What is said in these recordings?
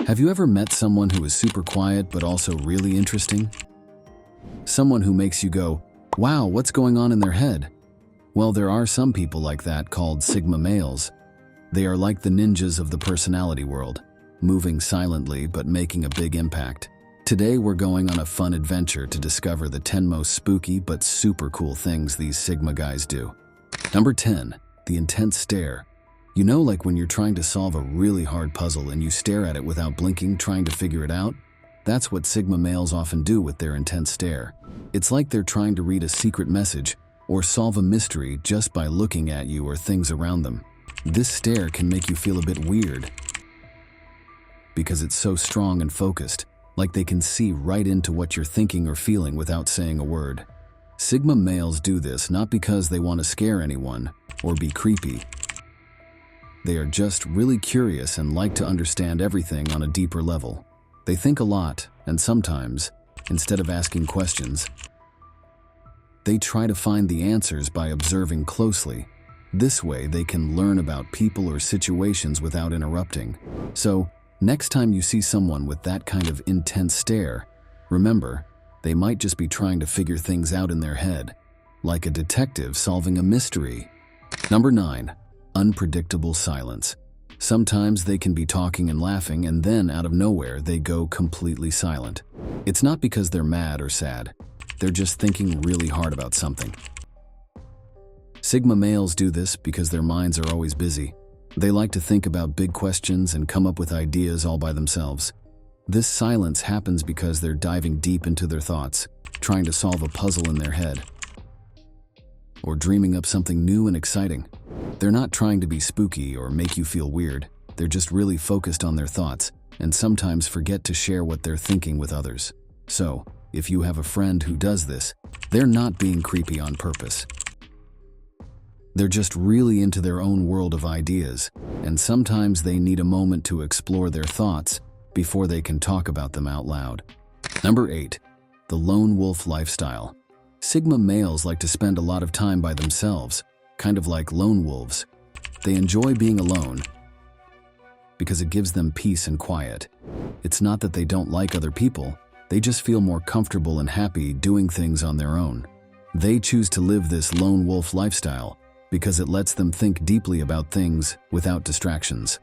Have you ever met someone who is super quiet but also really interesting? Someone who makes you go, wow, what's going on in their head? Well, there are some people like that called Sigma males. They are like the ninjas of the personality world, moving silently but making a big impact. Today we're going on a fun adventure to discover the 10 most spooky but super cool things these Sigma guys do. Number 10, the intense stare. You know, like when you're trying to solve a really hard puzzle and you stare at it without blinking, trying to figure it out? That's what Sigma males often do with their intense stare. It's like they're trying to read a secret message or solve a mystery just by looking at you or things around them. This stare can make you feel a bit weird because it's so strong and focused, like they can see right into what you're thinking or feeling without saying a word. Sigma males do this not because they want to scare anyone or be creepy. They are just really curious and like to understand everything on a deeper level. They think a lot, and sometimes, instead of asking questions, they try to find the answers by observing closely. This way, they can learn about people or situations without interrupting. So, next time you see someone with that kind of intense stare, remember, they might just be trying to figure things out in their head, like a detective solving a mystery. Number 9. Unpredictable silence. Sometimes they can be talking and laughing, and then out of nowhere they go completely silent. It's not because they're mad or sad. They're just thinking really hard about something. Sigma males do this because their minds are always busy. They like to think about big questions and come up with ideas all by themselves. This silence happens because they're diving deep into their thoughts, trying to solve a puzzle in their head, or dreaming up something new and exciting. They're not trying to be spooky or make you feel weird. They're just really focused on their thoughts and sometimes forget to share what they're thinking with others. So, if you have a friend who does this, they're not being creepy on purpose. They're just really into their own world of ideas, and sometimes they need a moment to explore their thoughts before they can talk about them out loud. Number 8, the lone wolf lifestyle. Sigma males like to spend a lot of time by themselves, kind of like lone wolves. They enjoy being alone because it gives them peace and quiet. It's not that they don't like other people, they just feel more comfortable and happy doing things on their own. They choose to live this lone wolf lifestyle because it lets them think deeply about things without distractions.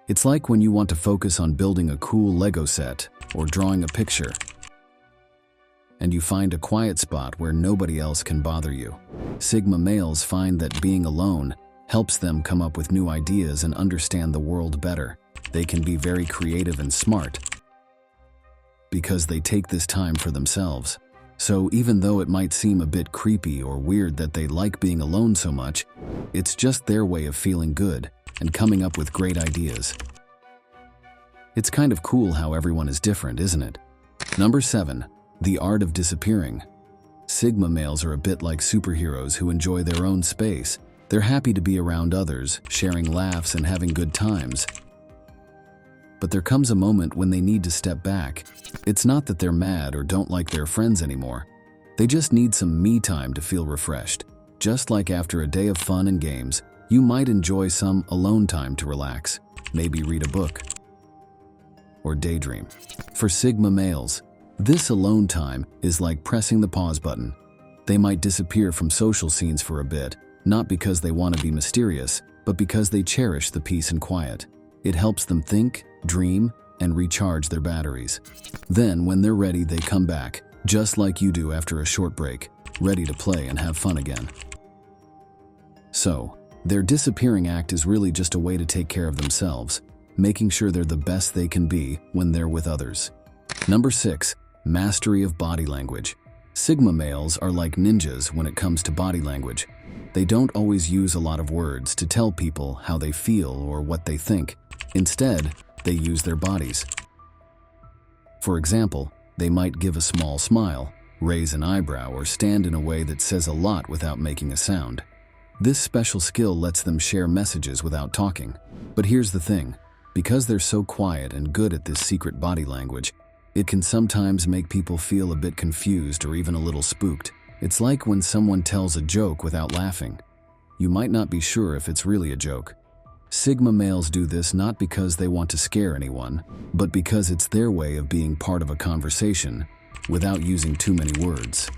It's like when you want to focus on building a cool Lego set or drawing a picture, and you find a quiet spot where nobody else can bother you. Sigma males find that being alone helps them come up with new ideas and understand the world better. They can be very creative and smart because they take this time for themselves. So even though it might seem a bit creepy or weird that they like being alone so much, it's just their way of feeling good and coming up with great ideas. It's kind of cool how everyone is different, isn't it? Number 7. The art of disappearing. Sigma males are a bit like superheroes who enjoy their own space. They're happy to be around others, sharing laughs and having good times. But there comes a moment when they need to step back. It's not that they're mad or don't like their friends anymore. They just need some me time to feel refreshed. Just like after a day of fun and games, you might enjoy some alone time to relax, maybe read a book or daydream. For Sigma males, this alone time is like pressing the pause button. They might disappear from social scenes for a bit, not because they want to be mysterious, but because they cherish the peace and quiet. It helps them think, dream, and recharge their batteries. Then, when they're ready, they come back, just like you do after a short break, ready to play and have fun again. So, their disappearing act is really just a way to take care of themselves, making sure they're the best they can be when they're with others. Number 6. Mastery of body language. Sigma males are like ninjas when it comes to body language. They don't always use a lot of words to tell people how they feel or what they think. Instead, they use their bodies. For example, they might give a small smile, raise an eyebrow, or stand in a way that says a lot without making a sound. This special skill lets them share messages without talking. But here's the thing, because they're so quiet and good at this secret body language, it can sometimes make people feel a bit confused or even a little spooked. It's like when someone tells a joke without laughing. You might not be sure if it's really a joke. Sigma males do this not because they want to scare anyone, but because it's their way of being part of a conversation without using too many words.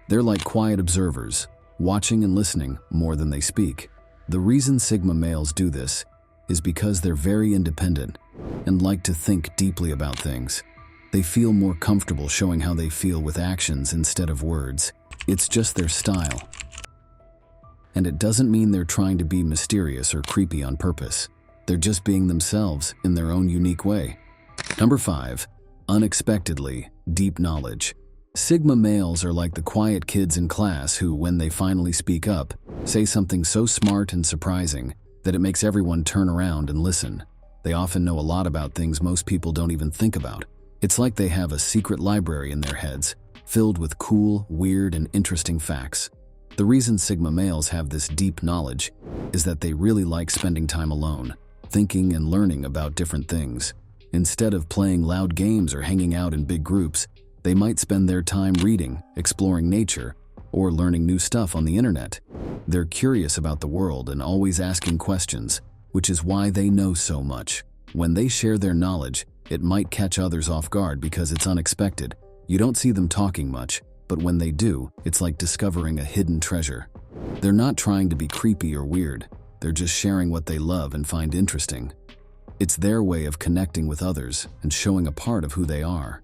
They're like quiet observers, watching and listening more than they speak. The reason Sigma males do this is because they're very independent and like to think deeply about things. They feel more comfortable showing how they feel with actions instead of words. It's just their style. And it doesn't mean they're trying to be mysterious or creepy on purpose. They're just being themselves in their own unique way. Number 5. Unexpectedly deep knowledge. Sigma males are like the quiet kids in class who, when they finally speak up, say something so smart and surprising that it makes everyone turn around and listen. They often know a lot about things most people don't even think about. It's like they have a secret library in their heads, filled with cool, weird, and interesting facts. The reason Sigma males have this deep knowledge is that they really like spending time alone, thinking and learning about different things. Instead of playing loud games or hanging out in big groups, they might spend their time reading, exploring nature, or learning new stuff on the internet. They're curious about the world and always asking questions, which is why they know so much. When they share their knowledge, it might catch others off guard because it's unexpected. You don't see them talking much, but when they do, it's like discovering a hidden treasure. They're not trying to be creepy or weird. They're just sharing what they love and find interesting. It's their way of connecting with others and showing a part of who they are.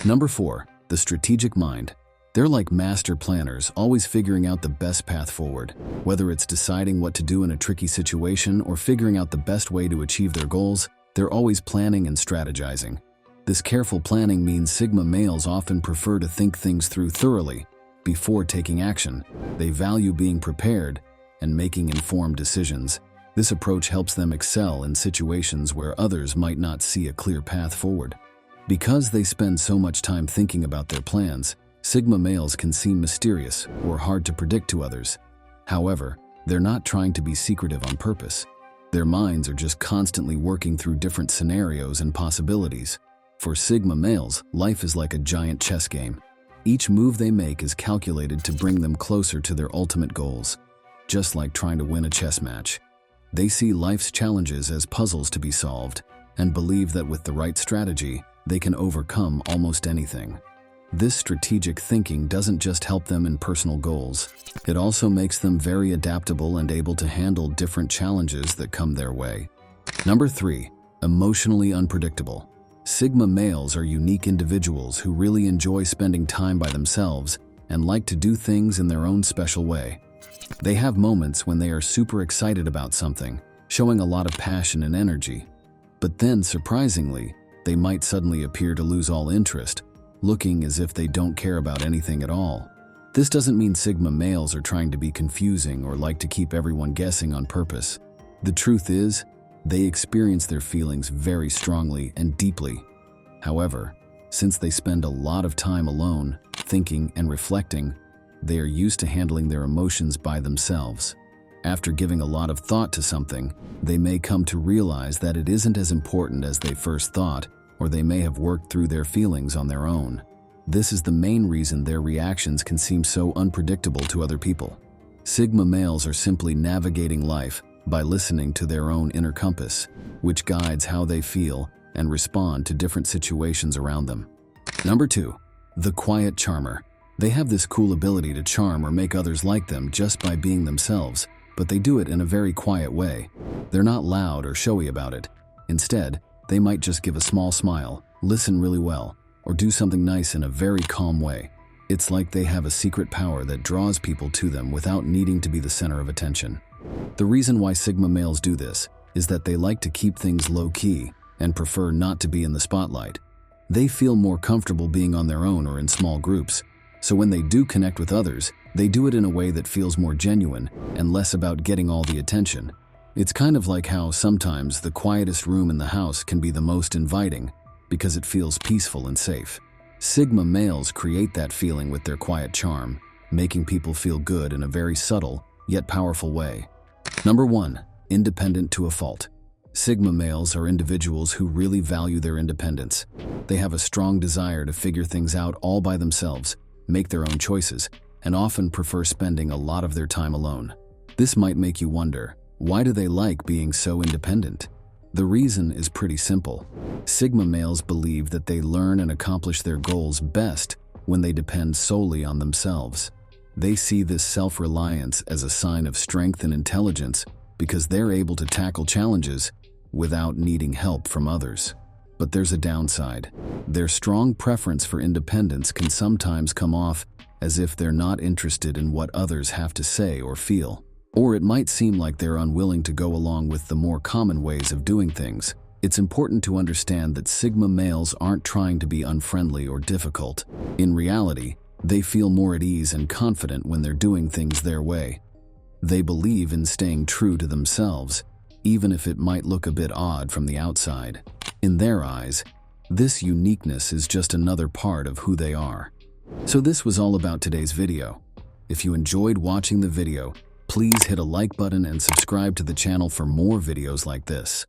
Number 4. The strategic mind. They're like master planners, always figuring out the best path forward. Whether it's deciding what to do in a tricky situation or figuring out the best way to achieve their goals, they're always planning and strategizing. This careful planning means Sigma males often prefer to think things through thoroughly before taking action. They value being prepared and making informed decisions. This approach helps them excel in situations where others might not see a clear path forward. Because they spend so much time thinking about their plans, Sigma males can seem mysterious or hard to predict to others. However, they're not trying to be secretive on purpose. Their minds are just constantly working through different scenarios and possibilities. For Sigma males, life is like a giant chess game. Each move they make is calculated to bring them closer to their ultimate goals, just like trying to win a chess match. They see life's challenges as puzzles to be solved and believe that with the right strategy, they can overcome almost anything. This strategic thinking doesn't just help them in personal goals. It also makes them very adaptable and able to handle different challenges that come their way. Number 3. Emotionally unpredictable. Sigma males are unique individuals who really enjoy spending time by themselves and like to do things in their own special way. They have moments when they are super excited about something, showing a lot of passion and energy. But then, surprisingly, they might suddenly appear to lose all interest, looking as if they don't care about anything at all. This doesn't mean Sigma males are trying to be confusing or like to keep everyone guessing on purpose. The truth is, they experience their feelings very strongly and deeply. However, since they spend a lot of time alone, thinking and reflecting, they are used to handling their emotions by themselves. After giving a lot of thought to something, they may come to realize that it isn't as important as they first thought, or they may have worked through their feelings on their own. This is the main reason their reactions can seem so unpredictable to other people. Sigma males are simply navigating life by listening to their own inner compass, which guides how they feel and respond to different situations around them. Number 2. The quiet charmer. They have this cool ability to charm or make others like them just by being themselves, but they do it in a very quiet way. They're not loud or showy about it. Instead, they might just give a small smile, listen really well, or do something nice in a very calm way. It's like they have a secret power that draws people to them without needing to be the center of attention. The reason why Sigma males do this is that they like to keep things low-key and prefer not to be in the spotlight. They feel more comfortable being on their own or in small groups, so when they do connect with others, they do it in a way that feels more genuine and less about getting all the attention. It's kind of like how sometimes the quietest room in the house can be the most inviting because it feels peaceful and safe. Sigma males create that feeling with their quiet charm, making people feel good in a very subtle yet powerful way. Number 1. Independent to a fault. Sigma males are individuals who really value their independence. They have a strong desire to figure things out all by themselves, make their own choices, and often prefer spending a lot of their time alone. This might make you wonder, Why do they like being so independent? The reason is pretty simple. Sigma males believe that they learn and accomplish their goals best when they depend solely on themselves. They see this self-reliance as a sign of strength and intelligence because they're able to tackle challenges without needing help from others. But there's a downside. Their strong preference for independence can sometimes come off as if they're not interested in what others have to say or feel. Or it might seem like they're unwilling to go along with the more common ways of doing things. It's important to understand that Sigma males aren't trying to be unfriendly or difficult. In reality, they feel more at ease and confident when they're doing things their way. They believe in staying true to themselves, even if it might look a bit odd from the outside. In their eyes, this uniqueness is just another part of who they are. So this was all about today's video. If you enjoyed watching the video, please hit a like button and subscribe to the channel for more videos like this.